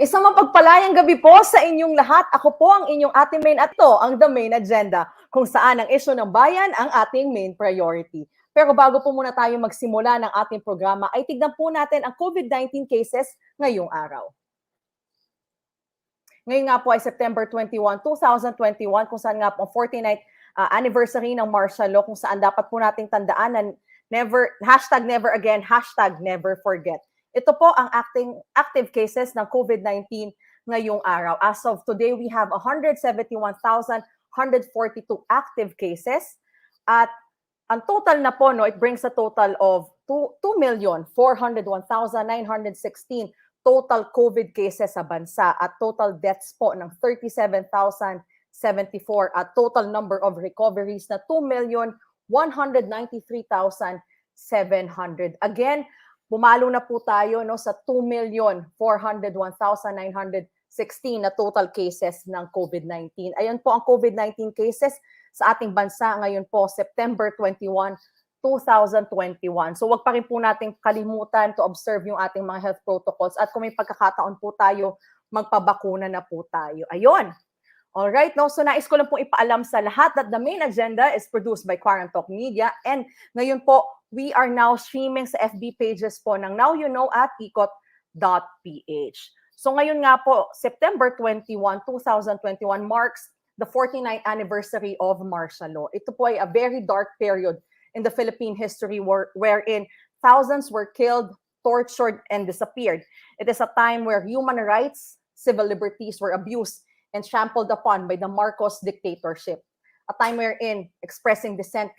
Isang mapagpalayang gabi po sa inyong lahat. Ako po ang inyong Ate Maine at ito ang The Maine Agenda, kung saan ang issue ng bayan ang ating main priority. Pero bago po muna tayo magsimula ng ating programa, ay tignan po natin ang COVID-19 cases ngayong araw. Ngayon nga po ay September 21, 2021, kung saan nga po ang 49th anniversary ng martial law, kung saan dapat po nating tandaan na hashtag never again, hashtag never forget. Ito po ang active cases ng COVID-19 ngayong araw. As of today, we have 171,142 active cases. At ang total na po, it brings a total of 2,401,916 total COVID cases sa bansa at total deaths po ng 37,074 at total number of recoveries na 2,193,700. Again, pumalo na po tayo sa 2,401,916 na total cases ng COVID-19. Ayan po ang COVID-19 cases sa ating bansa ngayon po, September 21, 2021. So wag pa rin po nating kalimutan to observe yung ating mga health protocols at kung may pagkakataon po tayo, magpabakuna na po tayo. Ayun. Alright, no? So nais ko lang pong ipaalam sa lahat that the Maine Agenda is produced by Quarantalk Media, and ngayon po, we are now streaming sa FB pages po ng Now You Know at ikot.ph. So ngayon nga po, September 21, 2021 marks the 49th anniversary of martial law. Ito po ay a very dark period in the Philippine history wherein thousands were killed, tortured, and disappeared. It is a time where human rights, civil liberties were abused and trampled upon by the Marcos dictatorship. A time wherein expressing dissent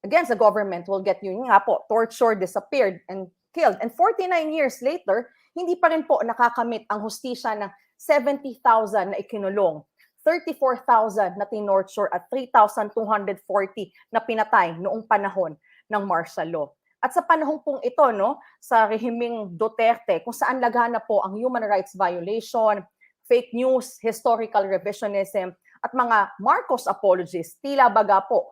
against the government will get you nga po, tortured, disappeared, and killed. And 49 years later, hindi pa rin po nakakamit ang hustisya ng 70,000 na ikinulong, 34,000 na tinorture at 3,240 na pinatay noong panahon ng martial law. At sa panahon pong ito, sa rehimeng Duterte, kung saan lagana po ang human rights violation, fake news, historical revisionism, at mga Marcos apologists, tila baga po,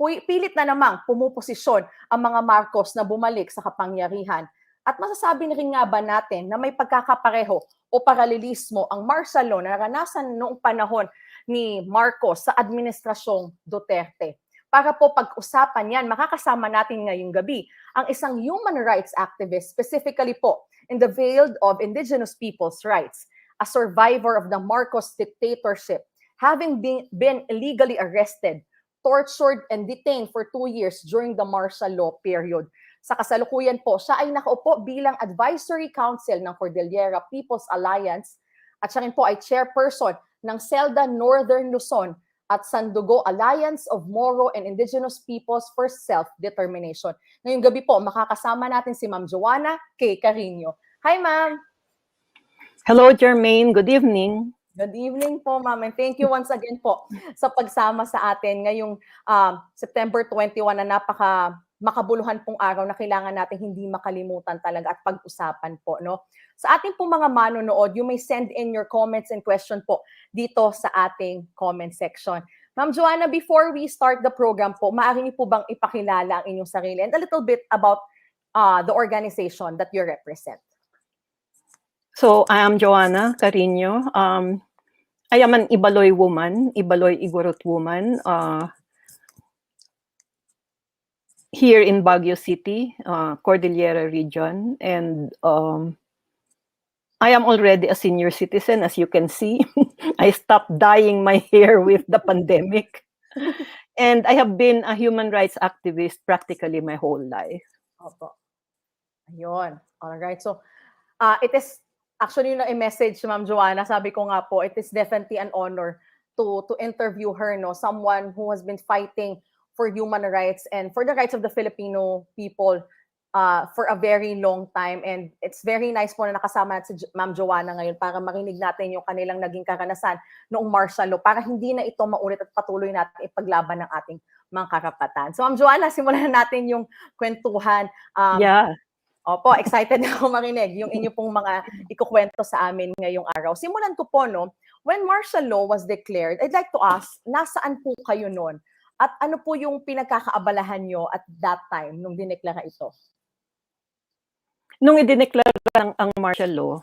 pilit na namang pumuposisyon ang mga Marcos na bumalik sa kapangyarihan. At masasabi na rin nga ba natin na may pagkakapareho o paralelismo ang martial law na naranasan noong panahon ni Marcos sa administrasyong Duterte? Para po pag-usapan yan, makakasama natin ngayong gabi ang isang human rights activist, specifically po in the field of Indigenous people's rights, a survivor of the Marcos dictatorship, having been illegally arrested, tortured, and detained for 2 years during the martial law period. Sa kasalukuyan po, siya ay nakaupo bilang Advisory Council ng Cordillera People's Alliance at siya rin po ay Chairperson ng SELDA Northern Luzon at SANDUGO, Alliance of Moro and Indigenous Peoples for Self-Determination. Ngayong gabi po, makakasama natin si Ma'am Joanna K. Cariño. Hi, Ma'am! Hello, Jermaine. Good evening. Good evening po, ma'am. And thank you once again po sa pagsama sa atin ngayong September 21 na makabuluhan pong araw na kailangan natin hindi makalimutan talaga at pag-usapan po. Sa ating pong mga manonood, you may send in your comments and question po dito sa ating comment section. Ma'am Joanna, before we start the program po, maaari niyo po bang ipakilala ang inyong sarili and a little bit about the organization that you represent? So, I am Joanna Cariño. I am an Ibaloy woman, Ibaloy Igorot woman, here in Baguio City, Cordillera region. And I am already a senior citizen, as you can see. I stopped dyeing my hair with the pandemic. And I have been a human rights activist practically my whole life. Opo. Ayun. All right. So, it is actually a message, Ma'am Joanna, sabi ko nga po, it is definitely an honor to interview her, someone who has been fighting for human rights and for the rights of the Filipino people for a very long time. And it's very nice po na nakasama natin si Ma'am Joanna ngayon para marinig natin yung kanilang naging karanasan noong martial law para hindi na ito maulit at patuloy natin ipaglaban ng ating mga karapatan. So, Ma'am Joanna, simulan natin yung kwentuhan. Yeah. Opo, excited na ako marinig yung inyo pong mga ikukwento sa amin ngayong araw. Simulan ko po, when martial law was declared, I'd like to ask, nasaan po kayo noon? At ano po yung pinagkakaabalahan nyo at that time nung dineklara ito? Nung idineklara ang martial law,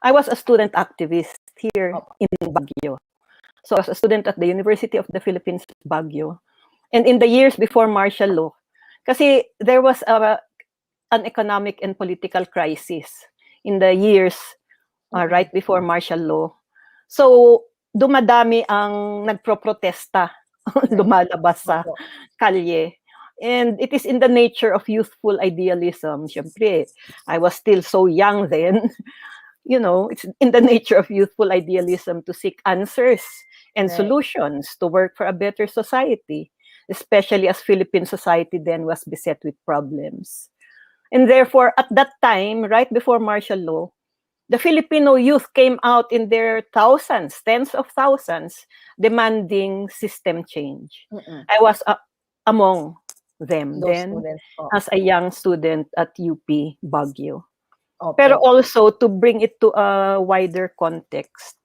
I was a student activist here Opo. in Baguio. So I was a student at the University of the Philippines, Baguio. And in the years before martial law, kasi there was an economic and political crisis in the years right before martial law. So dumadami ang nagproprotesta, lumalabas sa Opo. kalye. And it is in the nature of youthful idealism. Siyempre, I was still so young then. You know, it's in the nature of youthful idealism to seek answers and Right. solutions to work for a better society, especially as Philippine society then was beset with problems. And therefore, at that time, right before martial law, the Filipino youth came out in their thousands, tens of thousands, demanding system change. I was among them Those then students po. as a young student at UP Baguio. Opo. Pero also, to bring it to a wider context,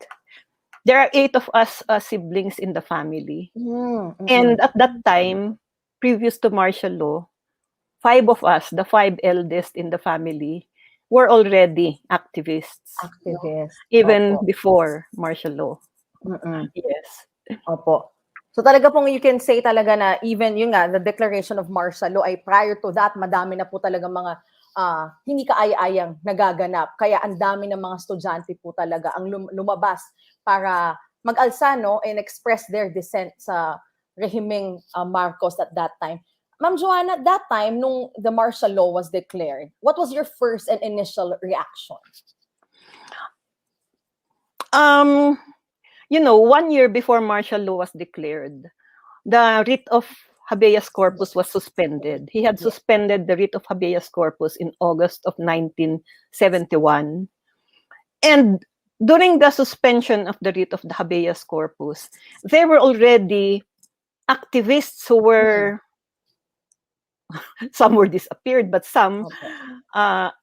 there are 8 of us siblings in the family. And at that time, previous to martial law, 5 of us, the 5 eldest in the family, were already activists. Activists. Even Opo. before martial law. Yes. Opo. So talaga pong you can say talaga na even yung nga, the declaration of martial law ay prior to that, madami na po talaga mga hindi kaaya-ayang nagaganap. Kaya ang dami ng mga estudyante po talaga ang lumabas para mag-alsa, no, and express their dissent sa rehimeng Marcos at that time. Ma'am Joanna, that time, nung the martial law was declared, what was your first and initial reaction? You know, 1 year before martial law was declared, the writ of habeas corpus was suspended. He had suspended the writ of habeas corpus in August of 1971. And during the suspension of the writ of the habeas corpus, there were already activists who were, some were disappeared, but some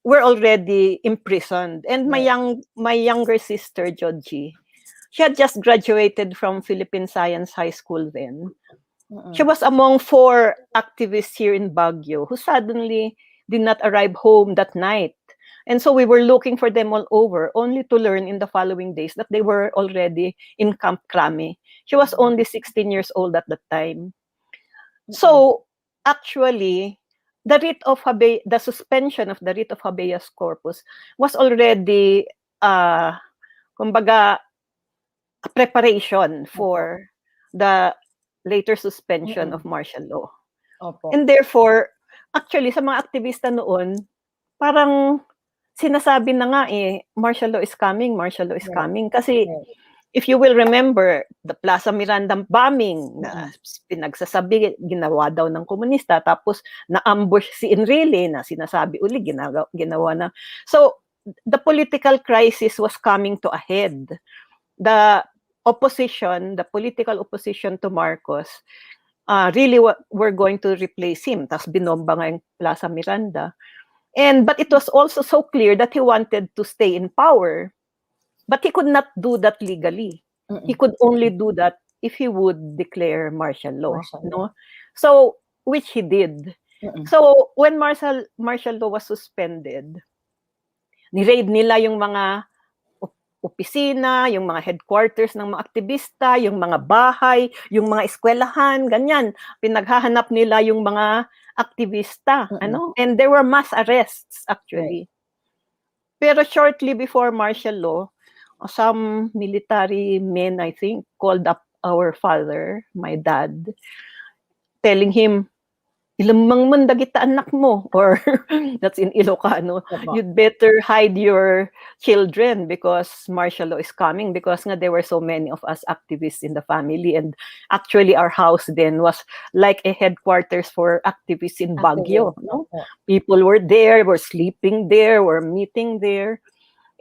were already imprisoned. And my younger sister, Georgie, she had just graduated from Philippine Science High School then. She was among 4 activists here in Baguio who suddenly did not arrive home that night. And so we were looking for them all over, only to learn in the following days that they were already in Camp Crame. She was only 16 years old at that time. So actually, the suspension of the writ of habeas corpus was already, kumbaga, a preparation for the later suspension of martial law. Opo. And therefore, actually, sa mga aktivista noon, parang sinasabi na nga martial law is coming, martial law is coming. Kasi if you will remember, the Plaza Miranda bombing, na pinagsasabi, ginawa daw ng komunista, tapos na-ambush si Enrile, na sinasabi uli, ginawa na. So, the political crisis was coming to a head. The opposition, the political opposition to Marcos, really were going to replace him. Tapos binomba nga yung Plaza Miranda. But it was also so clear that he wanted to stay in power. But he could not do that legally. He could only do that if he would declare martial law. No? So, which he did. So, when martial law was suspended, ni-raid nila yung mga opisina, yung mga headquarters ng mga aktivista, yung mga bahay, yung mga eskwelahan, ganyan. Pinaghahanap nila yung mga aktivista. And there were mass arrests, actually. Pero shortly before martial law, some military men, I think, called up our father, my dad, telling him, ilamang man dagita anak mo, or that's in Ilocano, you'd better hide your children because martial law is coming, because nga there were so many of us activists in the family, and actually our house then was like a headquarters for activists in Baguio. No? People were there, were sleeping there, were meeting there,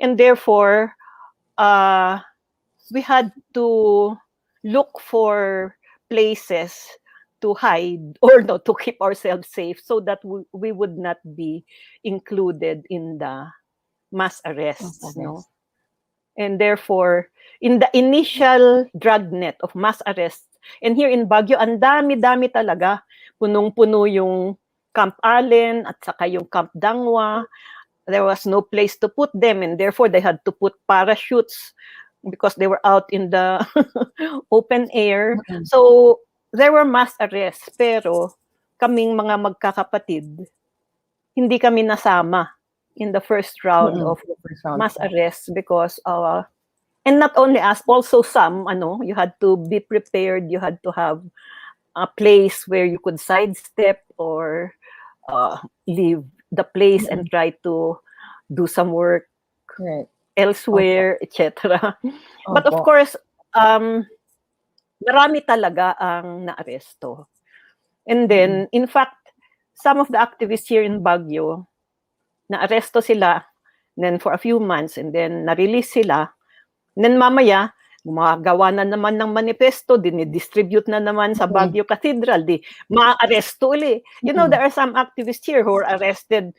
and therefore we had to look for places to hide, or no, to keep ourselves safe, so that we would not be included in the mass arrests. No? And therefore, in the initial dragnet of mass arrests, and here in Baguio, ang dami-dami talaga, punong-puno yung Camp Allen at saka yung Camp Dangwa. there was no place to put them, and therefore they had to put parachutes because they were out in the open air. So there were mass arrests, pero kaming mga magkakapatid, hindi kami nasama in the first round of mass arrests because and not only us, also some, you had to be prepared, you had to have a place where you could sidestep or leave the place and try to do some work elsewhere, etc. But of course, marami talaga ang naaresto. And then, in fact, some of the activists here in Baguio, naaresto sila, then for a few months, and then na-release sila. And then mamaya, gumagawa na naman ng manifesto, dinidistribute na naman sa Baguio Cathedral, di ma-aresto uli. You know, there are some activists here who are arrested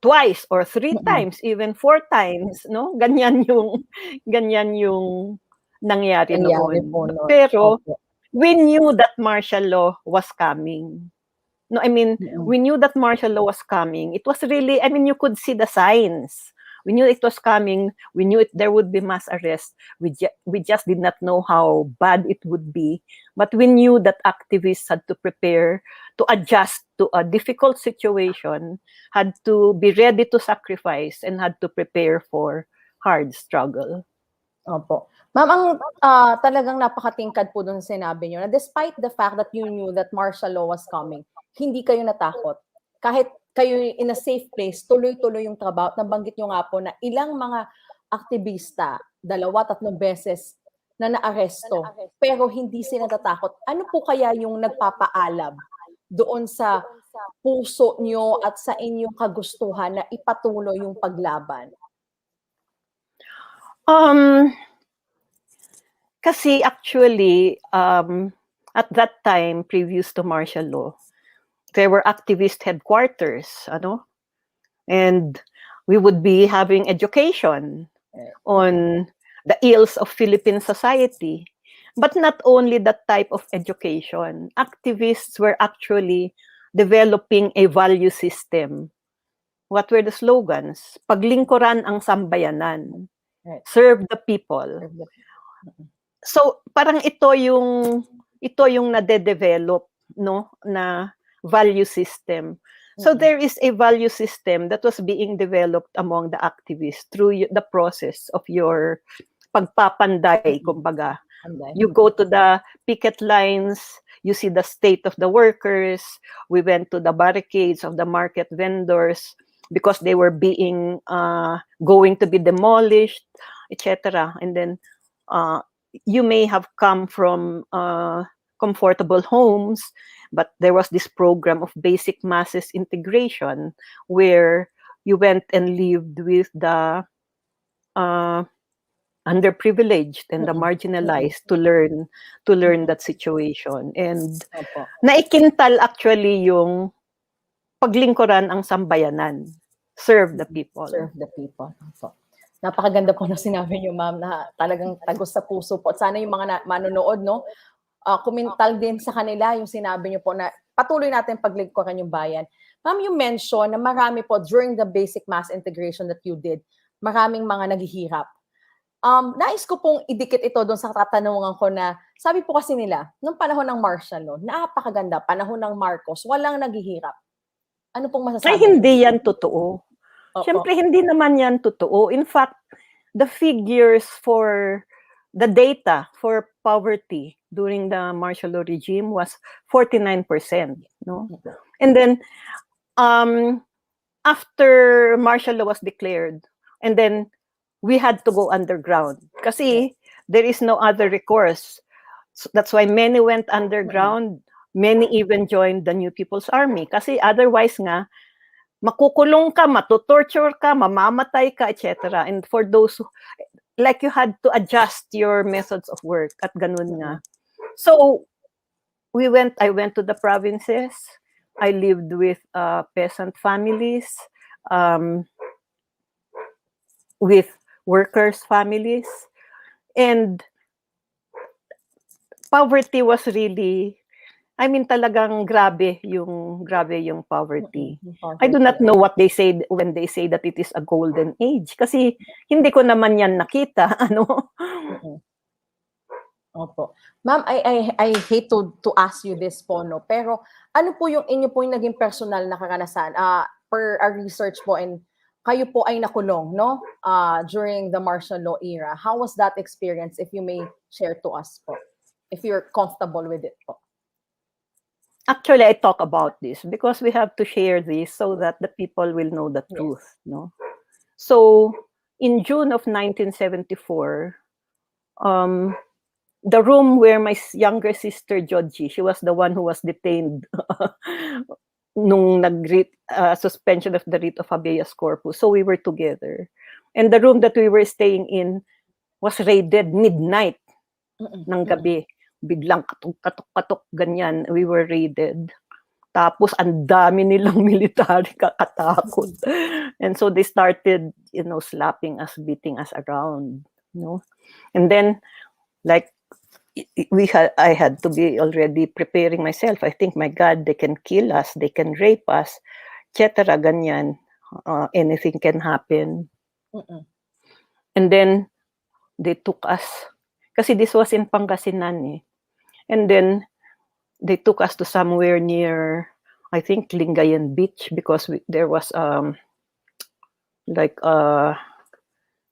twice or 3 times, even 4 times, no? Ganyan yung nangyari noon. Pero we knew that martial law was coming. No, I mean, we knew that martial law was coming. It was really, I mean, you could see the signs. We knew it was coming. We knew there would be mass arrest. We just did not know how bad it would be. But we knew that activists had to prepare to adjust to a difficult situation, had to be ready to sacrifice, and had to prepare for hard struggle. Opo. Ma'am, ang talagang napakatingkad po dun sa sinabi nyo na despite the fact that you knew that martial law was coming, hindi kayo natakot. Kahit kayo in a safe place, tuloy-tuloy yung trabaho. Nabanggit nyo nga po na ilang mga aktivista, 2-3 beses na naaresto, pero hindi sila natatakot. Ano po kaya yung nagpapaalab doon sa puso nyo at sa inyong kagustuhan na ipatuloy yung paglaban? Kasi actually, at that time, previous to martial law, there were activist headquarters, and we would be having education on the ills of Philippine society. But not only that type of education, activists were actually developing a value system. What were the slogans? Paglingkuran ang sambayanan. Serve the people. So parang ito yung nade-develop, no, na value system. So there is a value system that was being developed among the activists through the process of your pagpapanday, kumbaga. You go to the picket lines, you see the state of the workers. We went to the barricades of the market vendors because they were going to be demolished, etc. And then you may have come from comfortable homes, but there was this program of basic masses integration where you went and lived with the underprivileged and the marginalized to learn that situation. And naikintal actually yung paglingkuran ang sambayanan. Serve the people. Serve the people. Napakaganda po na sinabi niyo, ma'am, na talagang tagos sa puso po. At sana yung mga manonood, no, kumintal din sa kanila yung sinabi niyo po na patuloy natin paglingkuran yung bayan. Ma'am, you mentioned na marami po during the basic mass integration that you did, maraming mga naghihirap. Nais ko pong idikit ito doon sa katanungan ko na sabi po kasi nila, nung panahon ng martial law, napakaganda, panahon ng Marcos, walang naghihirap. Ano pong masasabi? Ay, hindi yan totoo. Siyempre, hindi naman yan totoo. In fact, the figures for the data for poverty during the martial law regime was 49%. No? And then, after martial law was declared, and then we had to go underground. Kasi there is no other recourse. So that's why many went underground. Many even joined the New People's Army. Kasi otherwise nga, makukulong ka, matutorture ka, mamamatay ka, etc. And for those who, like you had to adjust your methods of work at ganun nga. So I went to the provinces. I lived with peasant families, with workers' families, and poverty was really I mean, talagang grabe yung poverty. I do Poverty. not know what they say when they say that it is a golden age. Kasi hindi ko naman yan nakita. Ano? Mm-mm. Opo. Ma'am, I hate to ask you this po, no? Pero ano po yung inyo po yung naging personal na karanasan? Per our research po, and kayo po ay nakulong, no? During the martial law era. How was that experience, if you may share to us po? If you're comfortable with it po. Actually, I talk about this because we have to share this so that the people will know the Yes. truth, no? So, in June of 1974, the room where my younger sister Georgie, she was the one who was detained nung suspension of the writ of habeas corpus. So we were together. And the room that we were staying in was raided midnight ng gabi. Biglang katok-katok ganyan, we were raided. Tapos ang dami nilang military, kakatakot. And so they started, slapping us, beating us around, And then, like, I had to be already preparing myself. I think, my God, they can kill us, they can rape us, etc. Ganyan. Anything can happen. And then they took us. Kasi this was in Pangasinan. And then they took us to somewhere near, I think, Lingayen Beach, because there was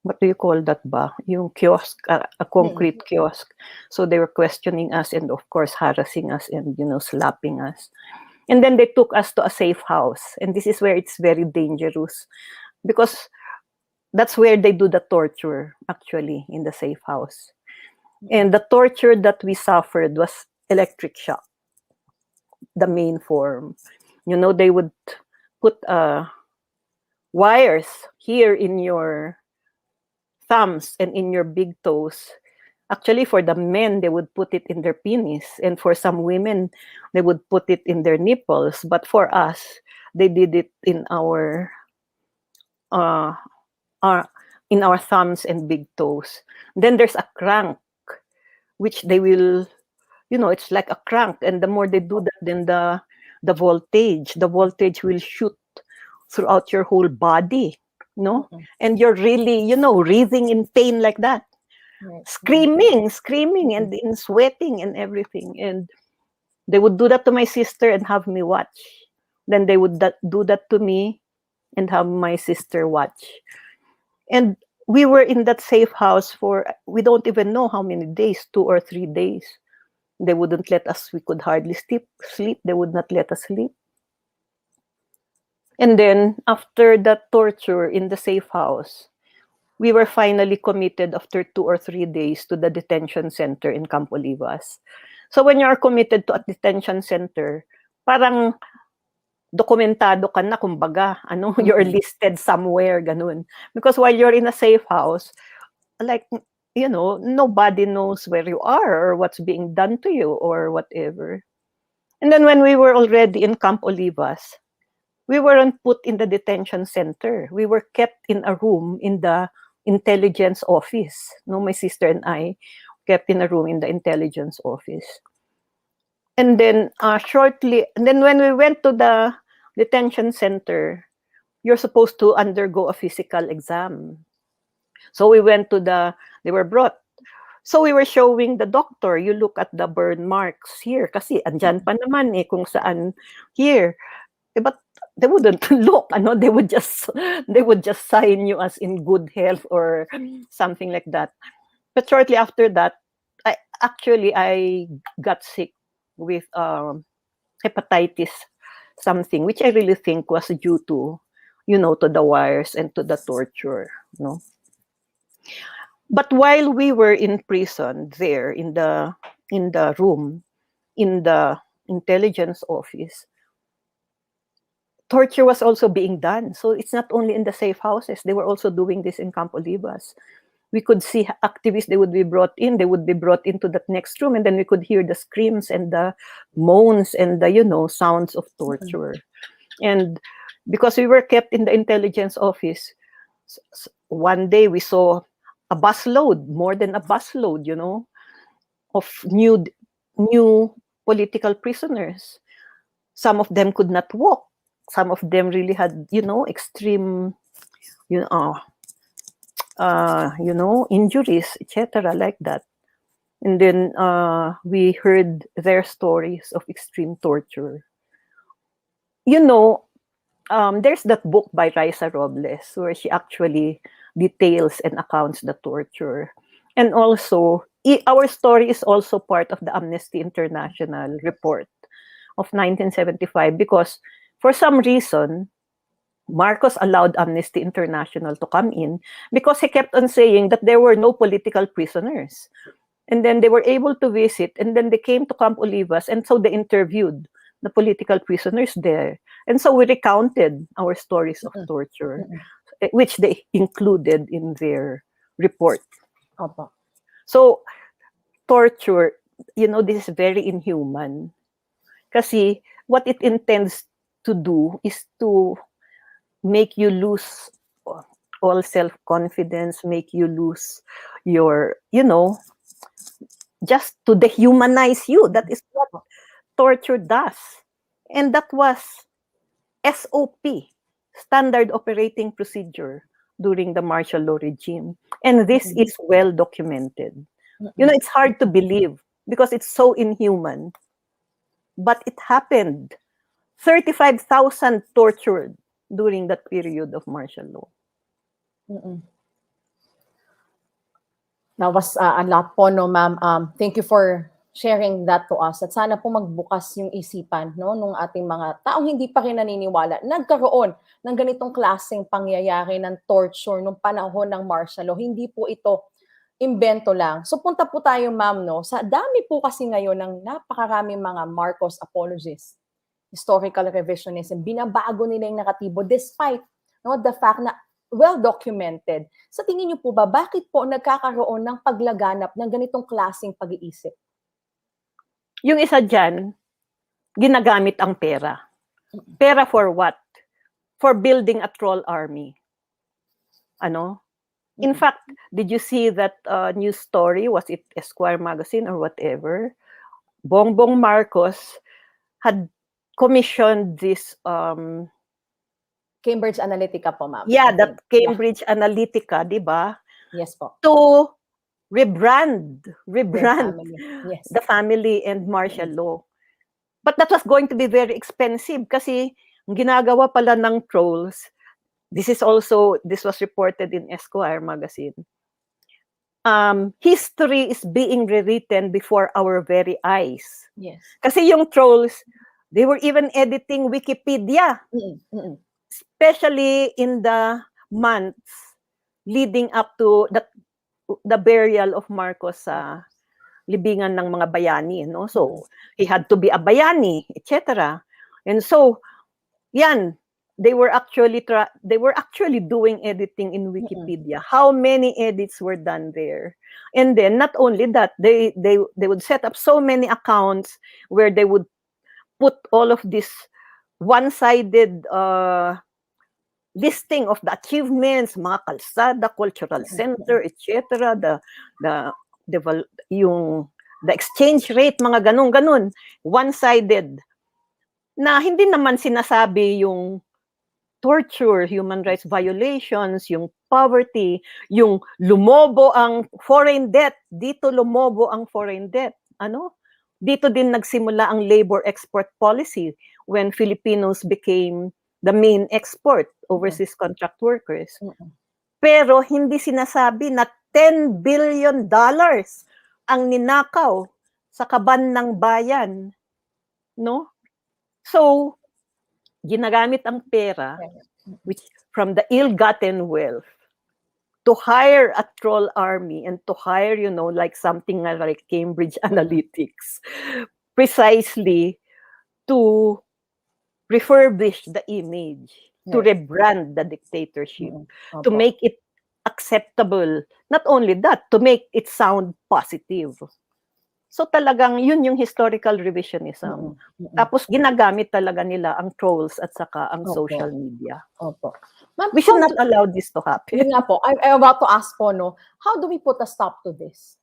what do you call that ba? Yung kiosk, a concrete kiosk. So they were questioning us and, of course, harassing us and, slapping us. And then they took us to a safe house. And this is where it's very dangerous, because that's where they do the torture, actually, in the safe house. And the torture that we suffered was electric shock, the main form. They would put wires here in your thumbs and in your big toes. Actually, for the men, they would put it in their penis, and for some women, they would put it in their nipples. But for us, they did it in our thumbs and big toes. Then there's a crank, which they will, it's like a crank, and the more they do that, then the voltage will shoot throughout your whole body, and you're really, wreathing in pain like that, screaming, and in sweating and everything. And they would do that to my sister and have me watch. Then they would do that to me and have my sister watch. And we were in that safe house for, we don't even know how many days, 2 or 3 days. They wouldn't let us, we could hardly sleep. They would not let us sleep. And then, after that torture in the safe house, we were finally committed after 2 or 3 days to the detention center in Campo Olivas. So when you are committed to a detention center, parang dokumentado ka na, kumbaga, you're listed somewhere, ganun. Because while you're in a safe house, like, nobody knows where you are or what's being done to you or whatever. And then when we were already in Camp Olivas, we weren't put in the detention center. We were kept in a room in the intelligence office. My sister and I kept in a room in the intelligence office. And then when we went to the detention center, you're supposed to undergo a physical exam. So we went to they were brought. So we were showing the doctor, you look at the burn marks here, kasi andyan pa naman kung saan here. But they wouldn't look, they would just sign you as in good health or something like that. But shortly after that, I got sick with hepatitis something, which I really think was due to, to the wires and to the torture, But while we were in prison there in the room, in the intelligence office, torture was also being done. So it's not only in the safe houses, they were also doing this in Camp Olivas. We could see activists, they would be brought into that next room, and then we could hear the screams and the moans and the, sounds of torture. And because we were kept in the intelligence office, one day we saw a busload, more than a busload, of new political prisoners. Some of them could not walk. Some of them really had, extreme, injuries, etc., like that. And then we heard their stories of extreme torture. There's that book by Raisa Robles where she actually details and accounts the torture. And also, our story is also part of the Amnesty International report of 1975 because for some reason, Marcos allowed Amnesty International to come in because he kept on saying that there were no political prisoners. And then they were able to visit, and then they came to Camp Olivas, and so they interviewed the political prisoners there. And so we recounted our stories of torture, which they included in their report. So, torture, this is very inhuman. Kasi what it intends to do is to make you lose all self-confidence, make you lose your, just to dehumanize you. That is what torture does. And that was SOP, Standard Operating Procedure, during the martial law regime. And this is well documented. It's hard to believe because it's so inhuman. But it happened. 35,000 tortured during that period of martial law. That was a lot po, no, ma'am. Thank you for sharing that to us. At sana po magbukas yung isipan, no, nung ating mga taong hindi pa rin naniniwala. Nagkaroon ng ganitong klaseng pangyayari ng torture nung panahon ng martial law. Hindi po ito imbento lang. So punta po tayo, ma'am, no, sa dami po kasi ngayon ng napakaraming mga Marcos apologists, historical revisionism, binabago nila yung naratibo despite, no, the fact na well-documented. Sa tingin niyo po ba, bakit po nagkakaroon ng paglaganap ng ganitong klaseng pag-iisip? Yung isa dyan, ginagamit ang pera. Pera for what? For building a troll army. In fact, did you see that news story? Was it Esquire magazine or whatever? Bongbong Marcos had commissioned this Cambridge Analytica po, ma'am. Yeah, that Cambridge Analytica, di ba? Yes po. To rebrand Yes. the family and martial law. But that was going to be very expensive kasi ginagawa pala ng trolls. This was reported in Esquire magazine. History is being rewritten before our very eyes. Yes. Kasi yung trolls, they were even editing Wikipedia. Especially in the months leading up to the burial of Marcos sa libingan ng mga bayani, no? So he had to be a bayani, etc. And so, they were actually doing editing in Wikipedia. How many edits were done there? And then not only that, they would set up so many accounts where they would put all of this one-sided listing of the achievements, mga kalsada, cultural center, etc. The exchange rate, mga ganun, one-sided. Na hindi naman sinasabi yung torture, human rights violations, yung poverty, yung lumobo ang foreign debt. Dito lumobo ang foreign debt. Dito din nagsimula ang labor export policy when Filipinos became the main export, overseas contract workers. Pero hindi sinasabi na $10 billion ang ninakaw sa kaban ng bayan. No? So, ginagamit ang pera which from the ill-gotten wealth to hire a troll army and to hire, like something like Cambridge Analytics, precisely to refurbish the image, to rebrand the dictatorship, to make it acceptable. Not only that, to make it sound positive. So talagang yun yung historical revisionism. Tapos ginagamit talaga nila ang trolls at saka ang social media. We should not allow this to happen. Yun nga po. I'm about to ask po, no, how do we put a stop to this?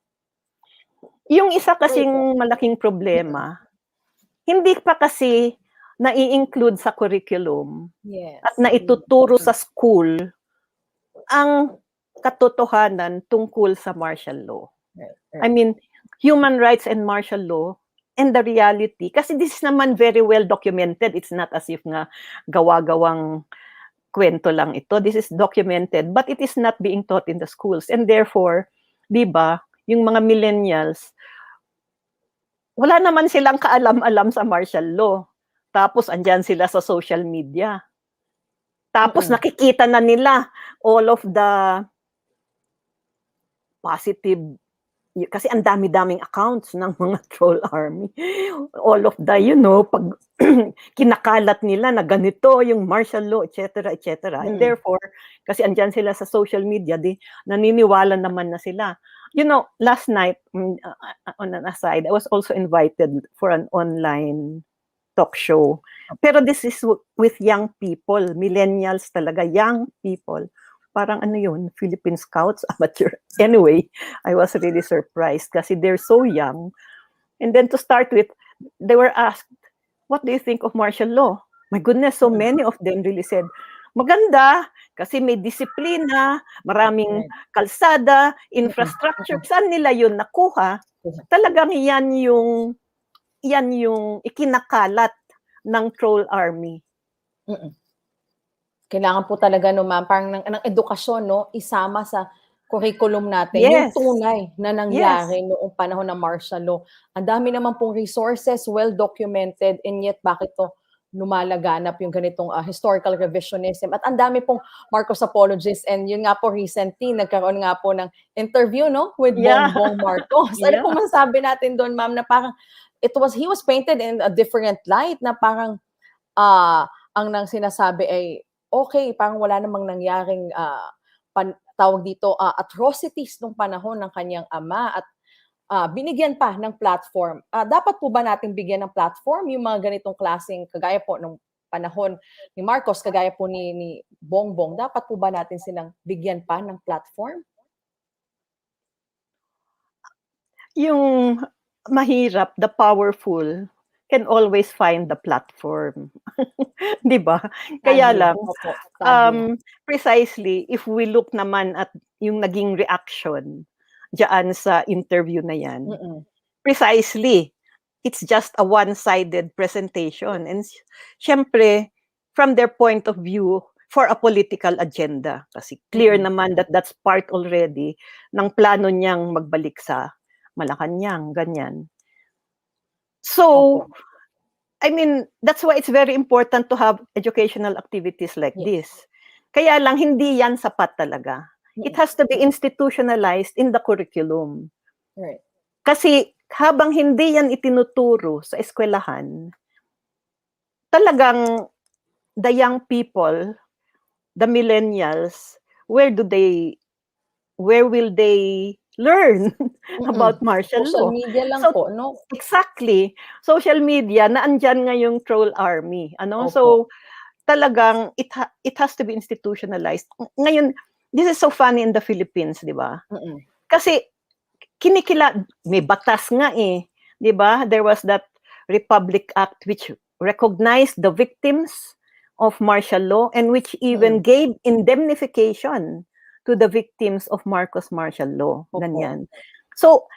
Yung isa kasing malaking problema, hindi pa kasi nai-include sa curriculum Yes. at naituturo sa school ang katotohanan tungkol sa martial law. Right, I mean, human rights and martial law and the reality. Kasi this is naman very well documented. It's not as if nga gawa-gawang kwento lang ito. This is documented, but it is not being taught in the schools. And therefore, di ba, yung mga millennials, wala naman silang kaalam-alam sa martial law. Tapos, andyan sila sa social media. Tapos, nakikita na nila all of the positive, kasi ang dami-daming accounts ng mga troll army. All of the, pag kinakalat nila na ganito yung martial law, etc., etc. And therefore, kasi andyan sila sa social media, naniniwala naman na sila. Last night, on an aside, I was also invited for an online talk show. Pero this is with young people, millennials talaga, young people. Parang Philippine Scouts, amateur. Anyway, I was really surprised kasi they're so young. And then to start with, they were asked, what do you think of martial law? My goodness, so many of them really said, maganda, kasi may disiplina, maraming kalsada, infrastructure. Saan nila yun nakuha? Talagang yan yung ikinakalat ng troll army. Kailangan po talaga ma'am, parang ng edukasyon, isama sa curriculum natin, Yes. yung tunay na nangyari noong panahon ng martial law. Ang dami naman pong resources, well documented, and yet bakit to lumalaganap yung ganitong historical revisionism. At ang dami pong Marcos apologists, and yun nga po recently, nagkaroon nga po ng interview with Bongbong Marcos. Ano po masasabi natin doon, ma'am, na parang he was painted in a different light, na parang ang nang sinasabi ay okay, parang wala namang nangyaring tawag dito, atrocities nung panahon ng kanyang ama, at binigyan pa ng platform. Dapat po ba natin bigyan ng platform yung mga ganitong klaseng, kagaya po nung panahon ni Marcos, kagaya po ni Bongbong, dapat po ba natin silang bigyan pa ng platform? Yung mahirap, the powerful, can always find the platform. Di ba? Kaya lang, precisely, if we look naman at yung naging reaction diyan sa interview na yan, precisely, it's just a one-sided presentation. And syempre, from their point of view, for a political agenda. Kasi clear naman that that's part already ng plano niyang magbalik sa Malacanang, ganyan. So, I mean, that's why it's very important to have educational activities like this. Kaya lang, hindi yan sapat talaga. It has to be institutionalized in the curriculum. Right. Kasi habang hindi yan itinuturo sa eskwelahan, talagang the young people, the millennials, where will they learn about martial law? Social media lang po, no? Exactly. Social media, na andyan nga yung troll army. So, talagang it has to be institutionalized. Ngayon, this is so funny in the Philippines, di ba? Kasi, may batas nga di ba? There was that Republic Act which recognized the victims of martial law and which even gave indemnification to the victims of Marcos martial law. Ganyan. So,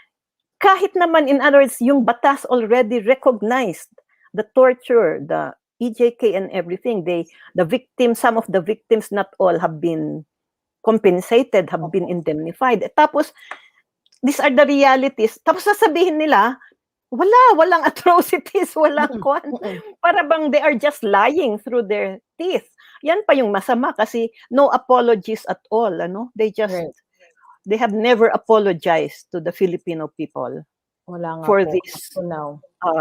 kahit naman, in other words, yung batas already recognized the torture, the EJK and everything. The victims, some of the victims, not all, have been compensated, have been indemnified. Tapos, these are the realities. Tapos sasabihin nila, walang atrocities, walang para bang they are just lying through their teeth. Yan pa yung masama kasi no apologies at all, they have never apologized to the Filipino people for these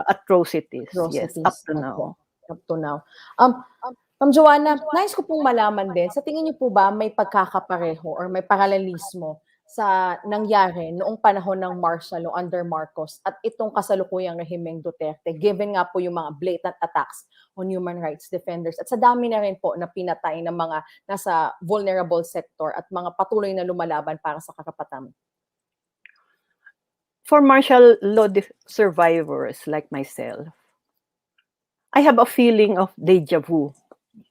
atrocities. Yes, up to now. Up to now. Ma'am Joanna, nais ko pong malaman din, sa tingin niyo po ba may pagkakapareho or may paralelismo sa nangyari noong panahon ng martial law under Marcos at itong kasalukuyang rehimeng Duterte, given nga po yung mga blatant attacks on human rights defenders at sa dami na rin po na pinatay ng mga nasa vulnerable sector at mga patuloy na lumalaban para sa karapatan? For martial law survivors like myself, I have a feeling of deja vu,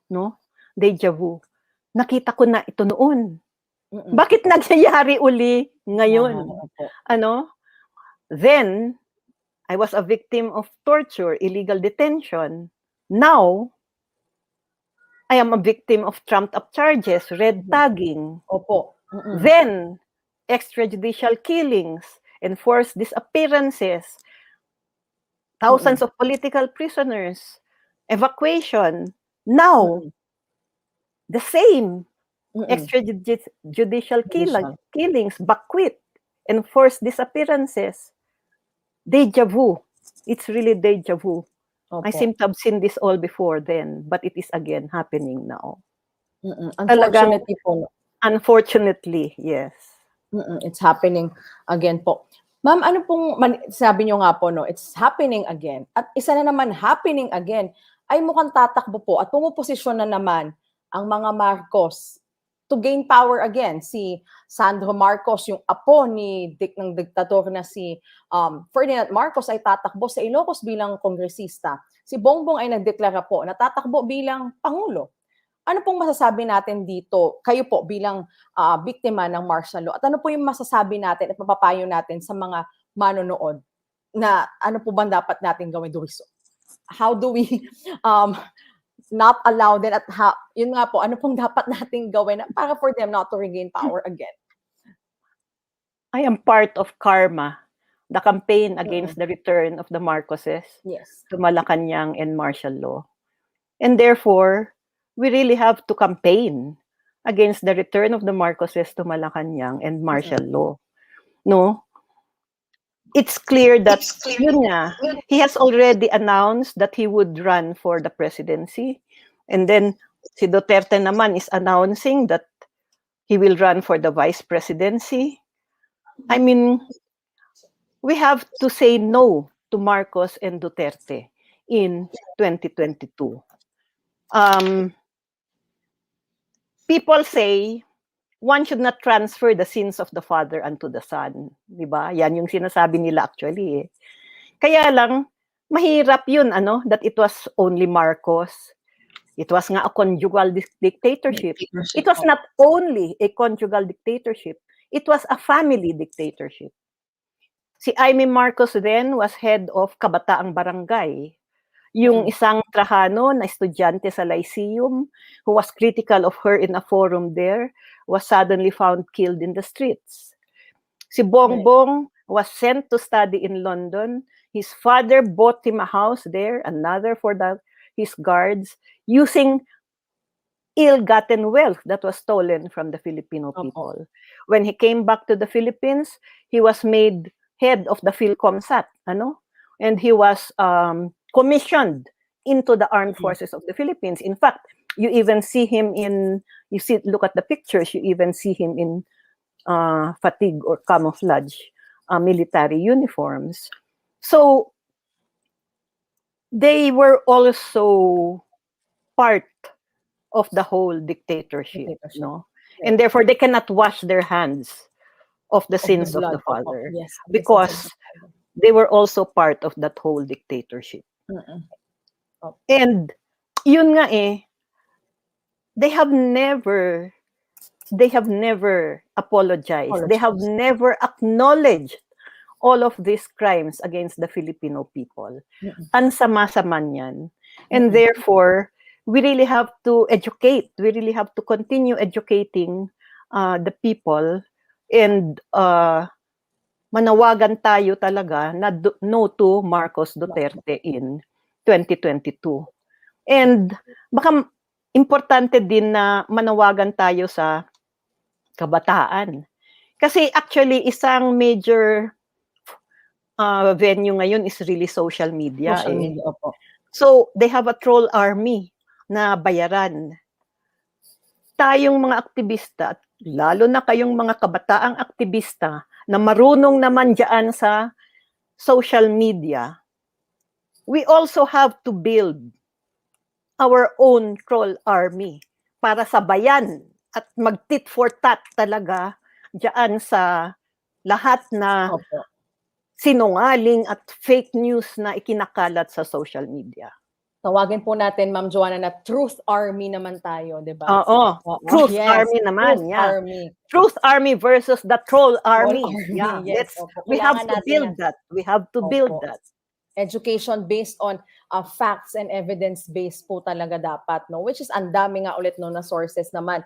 no? Deja vu. Nakita ko na ito noon. Bakit nangyayari uli ngayon? Ano? Then, I was a victim of torture, illegal detention. Now, I am a victim of trumped-up charges, red tagging. Opo. Then, extrajudicial killings, enforced disappearances, thousands of political prisoners, evacuation. Now, the same extrajudicial killings, bakwit, enforced disappearances. Deja vu. It's really deja vu. I seem to have seen this all before then, but it is again happening now. Unfortunately po. Unfortunately, yes. It's happening again po. Ma'am, ano pong sabi nyo nga po, no? It's happening again. At isa na naman happening again ay mukhang tatakbo po at pumuposisyon na naman ang mga Marcos to gain power again. Si Sandro Marcos, yung apo ng diktador na si Ferdinand Marcos ay tatakbo sa Ilocos bilang kongresista. Si Bongbong ay nagdeklara po na tatakbo bilang Pangulo. Ano pong masasabi natin dito, kayo po bilang biktima ng martial law? At ano po yung masasabi natin at mapapayo natin sa mga manonood na ano po bang dapat natin gawin? How do we not allow them at yun nga po, ano pong dapat natin gawin para for them not to regain power again? I am part of Karma, the campaign against the return of the Marcoses to Malacanang and martial law. And therefore, we really have to campaign against the return of the Marcoses to Malacanang and martial law. No? It's clear that yun nga, he has already announced that he would run for the presidency. And then si Duterte naman is announcing that he will run for the vice presidency. I mean, we have to say no to Marcos and Duterte in 2022. People say one should not transfer the sins of the father unto the son. Diba? Yan yung sinasabi nila actually. Kaya lang, mahirap yun, that it was only Marcos. It was nga a conjugal dictatorship. It was not only a conjugal dictatorship. It was a family dictatorship. Si Jaime Marcos then was head of Kabataang Barangay. Yung isang Trajano na estudyante sa Lyceum who was critical of her in a forum there was suddenly found killed in the streets. Si Bongbong was sent to study in London. His father bought him a house there, another for his guards, using ill-gotten wealth that was stolen from the Filipino people. When he came back to the Philippines, he was made head of the Philcomsat, and he was commissioned into the armed forces of the Philippines. In fact, you even see him look at the pictures, you even see him in fatigue or camouflage military uniforms. So, they were also part of the whole dictatorship. No? And therefore, they cannot wash their hands of the sins of the father because they were also part of that whole dictatorship. And yun nga they have never apologized. They have never acknowledged all of these crimes against the Filipino people. Ang sama-sama niyan. And therefore, we really have to educate. We really have to continue educating the people and manawagan tayo talaga na no to Marcos Duterte in 2022. And baka importante din na manawagan tayo sa kabataan. Kasi actually, isang major venue ngayon is really social media. So, they have a troll army na bayaran. Tayong mga aktivista, lalo na kayong mga kabataang aktivista na marunong naman dyan sa social media, we also have to build our own troll army para sabayan at mag-tit for tat talaga dyan sa lahat na sinungaling at fake news na ikinakalat sa social media. Tawagin po natin, Ma'am Joanna, na Truth Army naman tayo, di ba? Oo. Oo, Truth yes. Army naman, Truth yeah. Army. Truth Army versus the Troll Troll Army. Army, Yeah, yes. Opo. we have Kailangan to natin build that. We have to build Opo. that. Education based on facts and evidence-based po talaga dapat, no? Which is ang dami nga ulit, no, na sources naman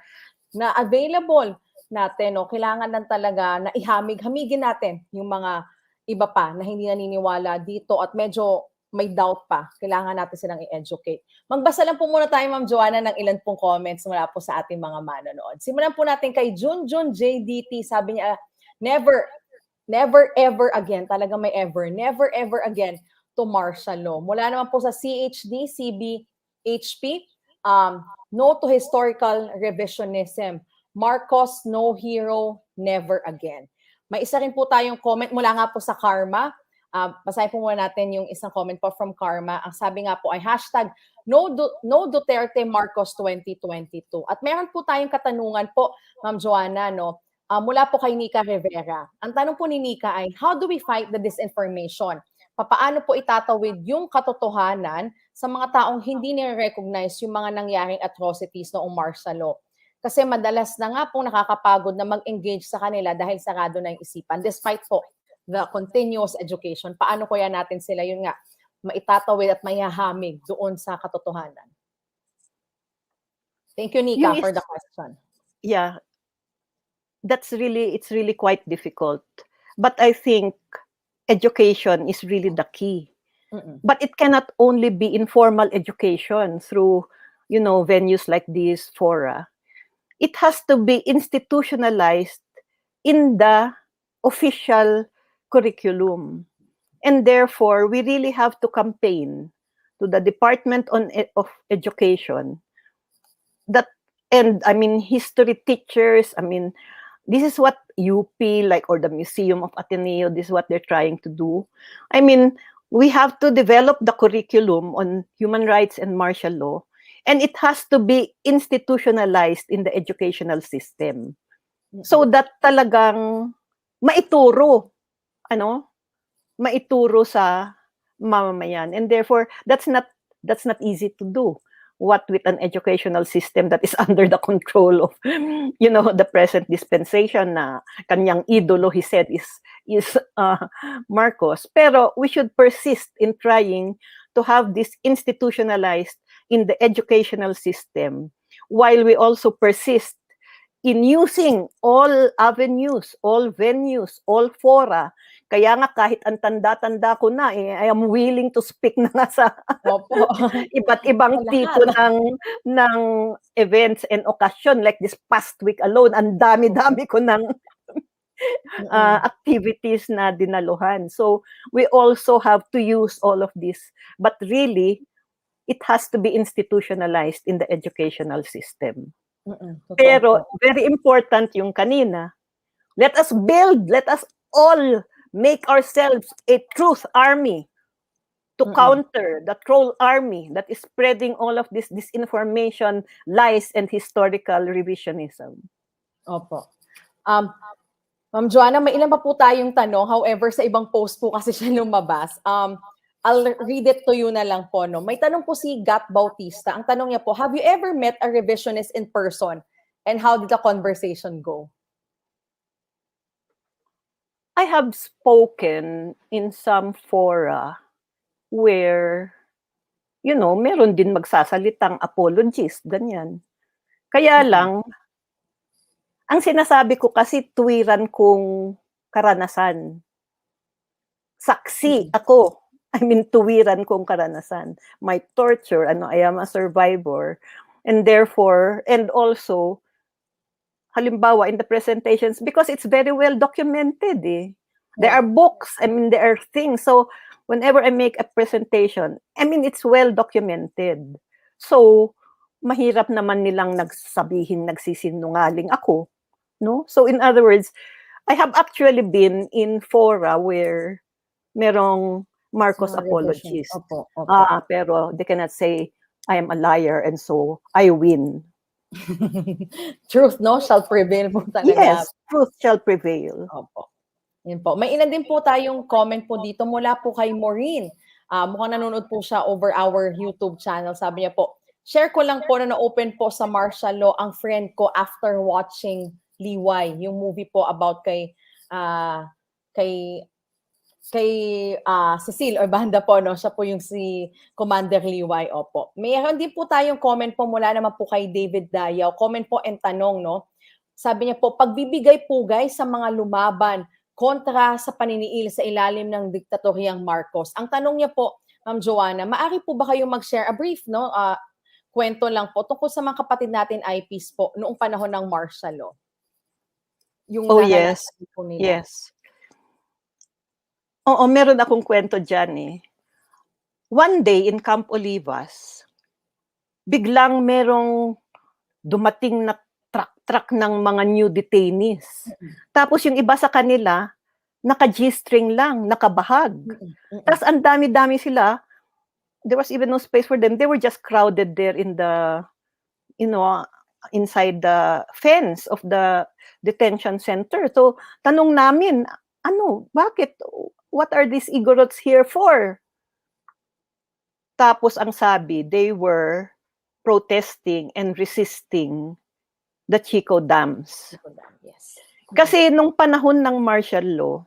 na available natin, no? Kailangan lang talaga na hamigin natin yung mga iba pa na hindi naniniwala dito at medyo may doubt pa. Kailangan natin silang i-educate. Magbasa lang po muna tayo, Ma'am Joanna, ng ilan pong comments mula po sa ating mga manonood. Simulan po natin kay Junjun JDT. Sabi niya, never ever again, talaga may ever, never ever again to martial law. Mula naman po sa CHD, CB, HP, no to historical revisionism. Marcos, no hero, never again. May isa rin po tayong comment mula nga po sa Karma. Basahin po muna natin yung isang comment po from Karma. Ang sabi nga po ay hashtag no Duterte Marcos 2022. At meron po tayong katanungan po, Ma'am Joanna, no? Mula po kay Nika Rivera. Ang tanong po ni Nika ay, how do we fight the disinformation? Papaano po itatawid yung katotohanan sa mga taong hindi nire-recognize yung mga nangyaring atrocities noong martial law? Kasi madalas na nga pong nakakapagod na mag-engage sa kanila dahil sarado na yung isipan. Despite po the continuous education, paano kaya natin sila yun nga maitatawid at maihahamig doon sa katotohanan? Thank you, Nika, for the question. Yeah, it's really quite difficult. But I think education is really the key. But it cannot only be informal education through, venues like these fora. It has to be institutionalized in the official curriculum. And therefore, we really have to campaign to the Department of Education history teachers, this is what UP, or the Museum of Ateneo, this is what they're trying to do. We have to develop the curriculum on human rights and martial law, and it has to be institutionalized in the educational system. So that talagang maituro sa mamamayan. And therefore, that's not easy to do. What with an educational system that is under the control of, the present dispensation na kanyang idolo, he said, is Marcos. Pero we should persist in trying to have this institutionalized in the educational system, while we also persist in using all avenues, all venues, all fora. Kaya nga kahit ang tanda-tanda ko na, I am willing to speak na nga sa iba't ibang tipo ng events and occasion. Like this past week alone, ang dami-dami ko ng activities na dinaluhan. So we also have to use all of this. But really, it has to be institutionalized in the educational system. Pero very important yung kanina. Let us all make ourselves a truth army to counter the troll army that is spreading all of this disinformation, lies, and historical revisionism. Opo. Ma'am Joanna, may ilan pa po tayong tanong. However, sa ibang post po kasi siya lumabas. I'll read it to you na lang po. No? May tanong po si Gat Bautista. Ang tanong niya po, have you ever met a revisionist in person? And how did the conversation go? I have spoken in some fora where, meron din magsasalitang apologist, ganyan. Kaya lang, ang sinasabi ko kasi tuwiran kong karanasan. Saksi ako. Tuwiran kong karanasan. My torture, I am a survivor. And therefore, and also, halimbawa, in the presentations, because it's very well documented. There are books, there are things. So, whenever I make a presentation, it's well documented. So, mahirap naman nilang nagsisinungaling ako. No? So, in other words, I have actually been in fora where merong Marcos apologists. Pero they cannot say, I am a liar and so I win. Truth, no, shall prevail po talaga. Yes, truth shall prevail. Opo. Yun po. May ilan din po tayong comment po dito mula po kay Maureen. Mukhang nanonood po siya over our YouTube channel. Sabi niya po, share ko lang po na na-open po sa martial law ang friend ko after watching Liway, yung movie po about kay Cecil or banda po, no? Siya po yung si Commander Liway, opo. Mayroon din po tayong comment po mula naman po kay David Dayaw. Comment po and tanong, no? Sabi niya po, pagbibigay pugay sa mga lumaban kontra sa paniniil sa ilalim ng diktatoryang Marcos. Ang tanong niya po, Ma'am Joanna, maaari po ba kayong mag-share a brief, no? Kwento lang po tungkol sa mga kapatid natin IPs po noong panahon ng martial law. Yung yes. po nila. Yes. Oo, meron akong kwento dyan eh. One day in Camp Olivas, biglang merong dumating na truck ng mga new detainees. Tapos yung iba sa kanila, naka-G-string lang, nakabahag. Tapos ang dami-dami sila. There was even no space for them. They were just crowded there in the, inside the fence of the detention center. So, tanong namin, bakit? What are these Igorots here for? Tapos ang sabi, they were protesting and resisting the Chico Dams. Yes. Kasi nung panahon ng martial law,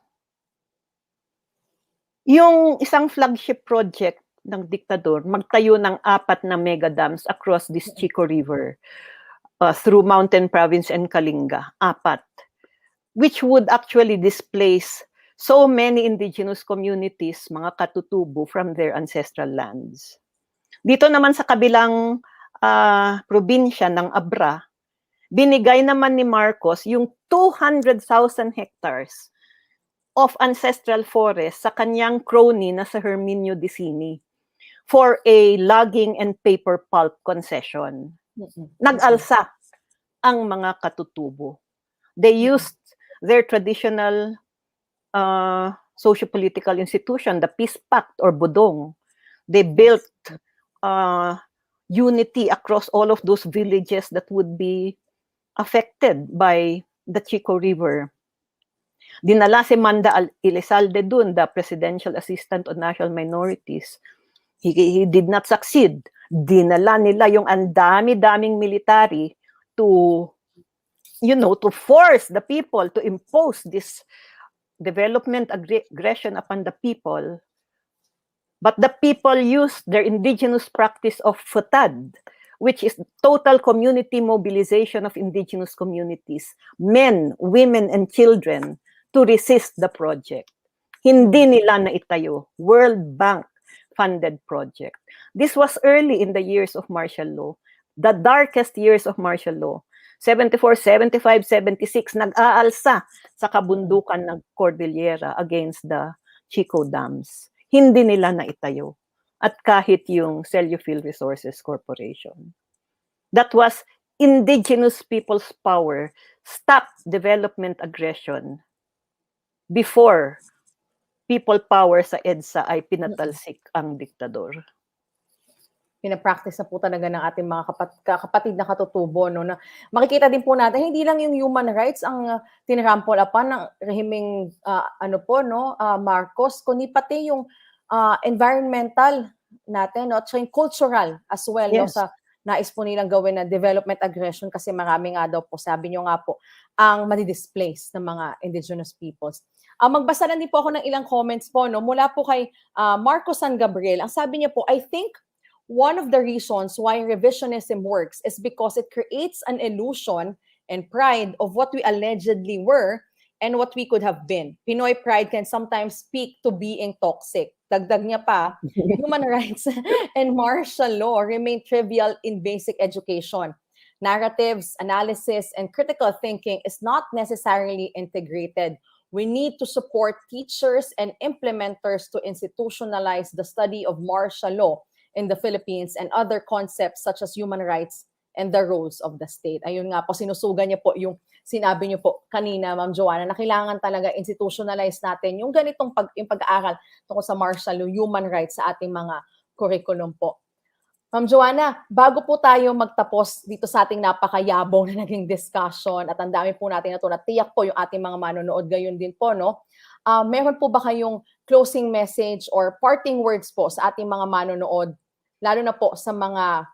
yung isang flagship project ng diktador, magtayo ng 4 na mega dams across this Chico River through Mountain Province and Kalinga, 4, which would actually displace so many indigenous communities, mga katutubo, from their ancestral lands. Dito naman sa kabilang probinsya ng Abra, binigay naman ni Marcos yung 200,000 hectares of ancestral forest sa kanyang crony na sa Herminio de Sini for a logging and paper pulp concession. Nag-alsa ang mga katutubo. They used their traditional socio-political institution, the Peace Pact or Budong. They built unity across all of those villages that would be affected by the Chico River. Dinala si Manda Elizalde dun, the presidential assistant on national minorities. He did not succeed. Dinala nila yung andami-daming military to force the people to impose this development aggression upon the people. But the people used their indigenous practice of futad, which is total community mobilization of indigenous communities, men, women, and children, to resist the project. Hindi nila naitayo. World Bank funded project. This was early in the years of martial law, the darkest years of martial law. 74, 75, 76, nag-aalsa sa kabundukan ng Cordillera against the Chico Dams. Hindi nila naitayo. At kahit yung Cellufield Resources Corporation. That was indigenous people's power, stop development aggression before people power sa EDSA ay pinatalsik ang diktador. Pinapractice na po talaga ng ating mga kapatid na katutubo, no, na makikita din po natin hindi lang yung human rights ang tinrampol upon ng rehimeng Marcos, kundi pati yung environmental natin, no, at yung cultural as well, yes. No, sa nais po nilang gawin na development aggression kasi marami nga daw po, sabi nyo nga po, ang madi-displace ng mga indigenous peoples. Magbasa lang din po ako ng ilang comments po, no, mula po kay Marcos San Gabriel. Ang sabi niya po, I think one of the reasons why revisionism works is because it creates an illusion and pride of what we allegedly were and what we could have been. Pinoy pride can sometimes speak to being toxic. Dagdag niya pa, human rights and martial law remain trivial in basic education. Narratives, analysis, and critical thinking is not necessarily integrated. We need to support teachers and implementers to institutionalize the study of martial law in the Philippines and other concepts such as human rights and the roles of the state. Ayun nga po, sinusugan niya po yung sinabi niyo po kanina, Ma'am Joanna, na kailangan talaga institutionalize natin yung ganitong pag-aaral tungkol sa martial law, human rights sa ating mga curriculum po. Ma'am Joanna, bago po tayo magtapos dito sa ating napakayabong na naging discussion at ang dami po natin na ito, tiyak po yung ating mga manonood gayon din po, no? Meron po ba kayong closing message or parting words po sa ating mga manonood, lalo na po sa mga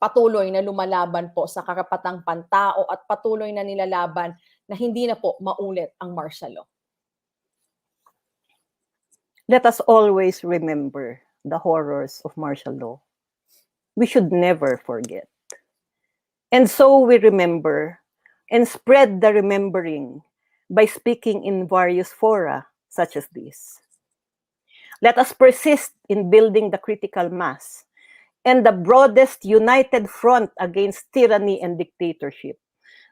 patuloy na lumalaban po sa karapatang pantao at patuloy na nilalaban na hindi na po maulit ang martial law? Let us always remember the horrors of martial law. We should never forget. And so we remember and spread the remembering by speaking in various fora such as this. Let us persist in building the critical mass and the broadest united front against tyranny and dictatorship,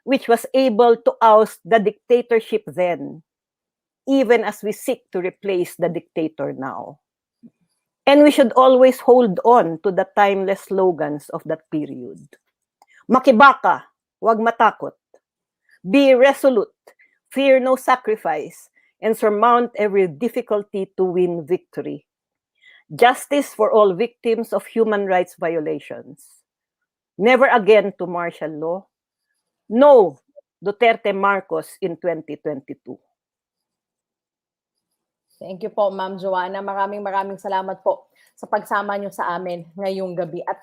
which was able to oust the dictatorship then, even as we seek to replace the dictator now. And we should always hold on to the timeless slogans of that period. Makibaka, wag matakot. Be resolute, fear no sacrifice, and surmount every difficulty to win victory. Justice for all victims of human rights violations. Never again to martial law. No, Duterte Marcos in 2022. Thank you po, Ma'am Joanna. Maraming salamat po sa pagsama niyo sa amin ngayong gabi. At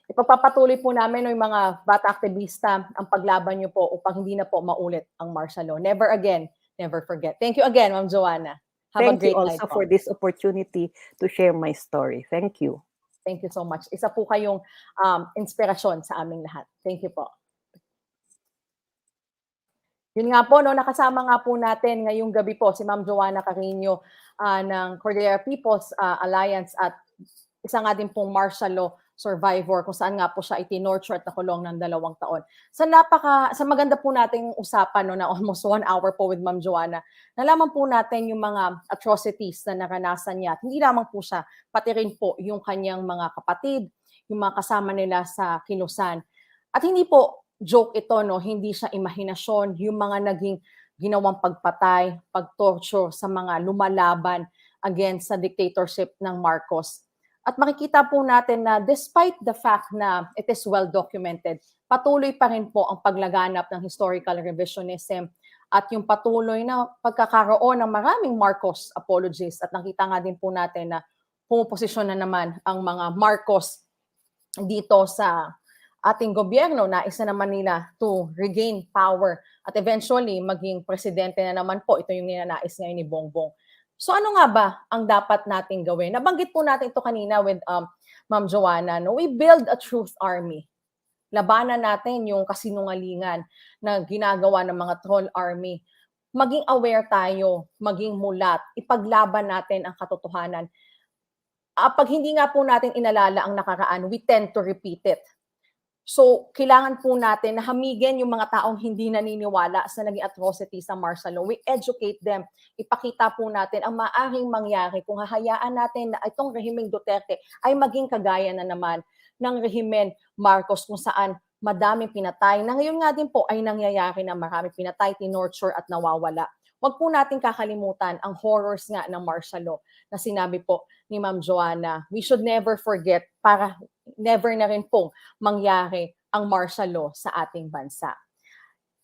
ipagpapatuloy po namin ng mga bata aktivista ang paglaban niyo po upang hindi na po maulit ang martial law. Never again, never forget. Thank you again, Ma'am Joanna. Have a Thank great you night also po. for this opportunity to share my story. Thank you. Thank you so much. Isa po kayong inspirasyon sa aming lahat. Thank you po. Yun nga po, no, nakasama nga po natin ngayong gabi po si Ma'am Joanna Cariño ng Cordillera People's Alliance at isa nga din pong martial law survivor kung saan nga po siya itinorture at nakulong ng 2 taon. Sa maganda po nating usapan, no, na almost 1 hour po with Ma'am Joanna, nalaman po natin yung mga atrocities na naranasan niya. At hindi lamang po siya, pati rin po yung kanyang mga kapatid, yung mga kasama nila sa kilusan. At hindi po joke ito, no, hindi siya imahinasyon, yung mga naging ginawang pagpatay, pagtorture sa mga lumalaban against sa dictatorship ng Marcos. At makikita po natin na despite the fact na it is well documented, patuloy pa rin po ang paglaganap ng historical revisionism at yung patuloy na pagkakaroon ng maraming Marcos apologists. At nakita nga din po natin na pumuposisyon na naman ang mga Marcos dito sa ating gobyerno, nais na naman nila to regain power at eventually maging presidente na naman po. Ito yung ninanais ngayon ni Bongbong. So ano nga ba ang dapat nating gawin? Nabanggit po natin ito kanina with Ma'am Joanna. No? We build a truth army. Labanan natin yung kasinungalingan na ginagawa ng mga troll army. Maging aware tayo, maging mulat, ipaglaban natin ang katotohanan. Pag hindi nga po natin inalala ang nakaraan, we tend to repeat it. So, kailangan po natin na hamigin yung mga taong hindi naniniwala sa naging atrocity sa martial law. We educate them. Ipakita po natin ang maaaring mangyari kung hahayaan natin na itong rehimeng Duterte ay maging kagaya na naman ng rehimen Marcos kung saan madaming pinatay. Na ngayon nga din po ay nangyayari na maraming pinatay, tinorture at nawawala. Huwag po natin kakalimutan ang horrors nga ng martial law na sinabi po ni Ma'am Joanna. We should never forget para never na rin pong mangyari ang martial law sa ating bansa.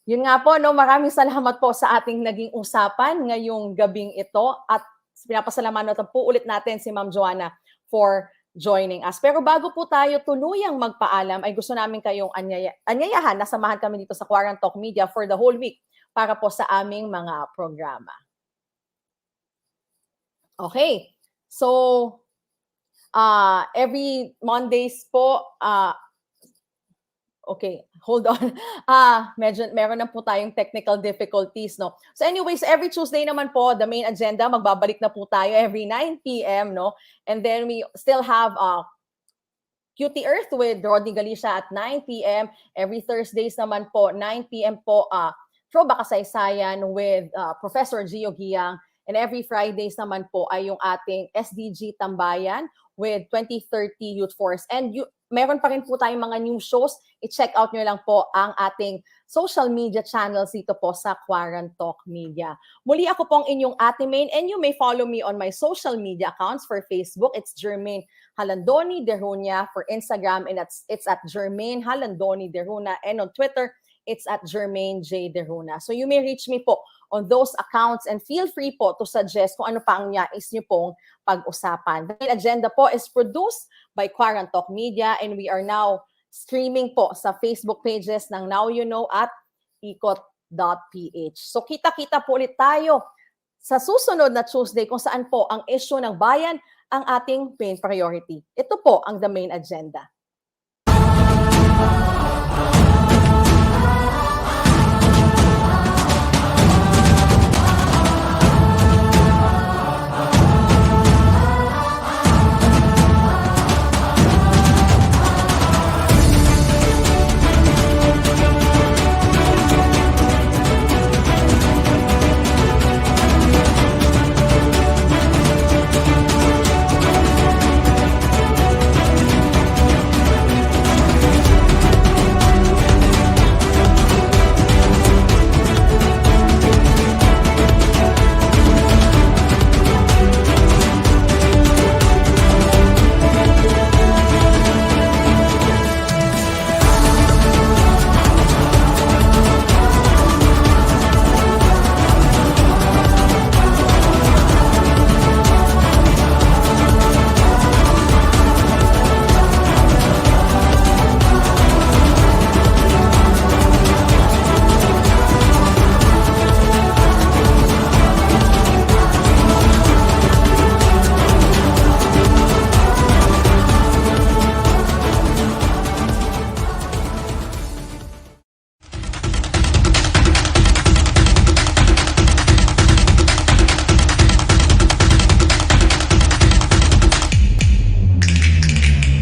Yun nga po, no, maraming salamat po sa ating naging usapan ngayong gabing ito at pinapasalamatan po ulit natin si Ma'am Joanna for joining us. Pero bago po tayo tuluyang magpaalam, ay gusto namin kayong anyayahan na samahan kami dito sa Quarantalk Media for the whole week para po sa aming mga programa. Okay, so every Mondays po, okay, hold on. Medyo meron na po tayong technical difficulties, no? So anyways, every Tuesday naman po, the Maine Agenda, magbabalik na po tayo every 9 p.m., no? And then we still have Cutie Earth with Rodney Galicia at 9 p.m. Every Thursdays naman po, 9 p.m. po, Throwback Kasaysayan with Professor Gio Giang. And every Fridays naman po ay yung ating SDG Tambayan with 2030 Youth Force. And meron pa rin po tayong mga new shows. I-check out nyo lang po ang ating social media channels dito po sa Quarantalk Media. Muli ako po ang inyong Ate Maine and you may follow me on my social media accounts. For Facebook, it's Jermaine Halandoni Deruna. For Instagram, and it's at Jermaine Halandoni Deruna. And on Twitter, it's at Jermaine J. Deruna. So you may reach me po on those accounts and feel free po to suggest kung ano pa ang nais niyo pong pag-usapan. The Maine Agenda po is produced by Quarantalk Media and we are now streaming po sa Facebook pages ng Now You Know at ikot.ph. So kita-kita po ulit tayo sa susunod na Tuesday kung saan po ang issue ng bayan ang ating main priority. Ito po ang The Maine Agenda.